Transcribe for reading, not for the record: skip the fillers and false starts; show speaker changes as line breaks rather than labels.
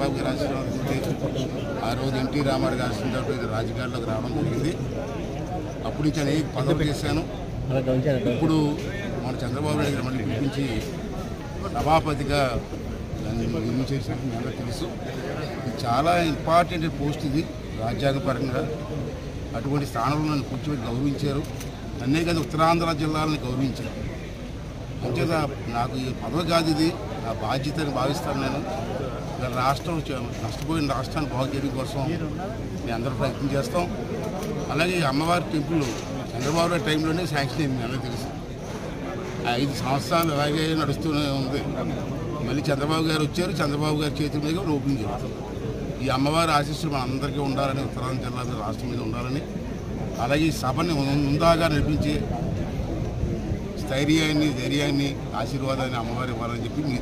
చంద్రబాబు గారి ఆశీర్వాదంతో ఆ రోజు ఎన్టీ రామారావు గారి ఆశీర్వాదంతో రాజకీయాల్లోకి రావడం జరిగింది. అప్పటి నుంచి అనేక పదవులు చేశాను. ఇప్పుడు మన చంద్రబాబు నాయుడు మళ్ళీ పిలిపించి సభాపతిగా చేసినట్టు మీ అందరూ తెలుసు. ఇది చాలా ఇంపార్టెంట్ పోస్ట్. ఇది రాజ్యాంగపరంగా అటువంటి స్థానంలో నన్ను కూర్చోబెట్టి గౌరవించారు. అన్నే కాదు ఉత్తరాంధ్ర జిల్లాలను గౌరవించారు. అంచేత నాకు ఈ పదవి కాదు, ఇది నా బాధ్యత అని భావిస్తాను. నేను రాష్ట్రం నష్టపోయిన రాష్ట్రాన్ని బాగు చేయడం కోసం మేము అందరూ ప్రయత్నం చేస్తాం. అలాగే అమ్మవారి టెంపుల్ చంద్రబాబు నాయుడు టైంలోనే శాంక్షన్ అయింది, అందరూ తెలుసు. 5 సంవత్సరాలు అలాగే నడుస్తూనే ఉంది. మళ్ళీ చంద్రబాబు గారు వచ్చారు, చంద్రబాబు గారి చేతుల మీద ఓపెన్ జరుగుతుంది. ఈ అమ్మవారి ఆశీస్సులు మన అందరికీ ఉండాలని, ఉత్తరాంధ్ర జిల్లా రాష్ట్రం మీద ఉండాలని, అలాగే ఈ సభని ముందాగా నడిపించి స్థైర్యాన్ని, ధైర్యాన్ని, ఆశీర్వాదాన్ని అమ్మవారి ఇవ్వాలని చెప్పి మీ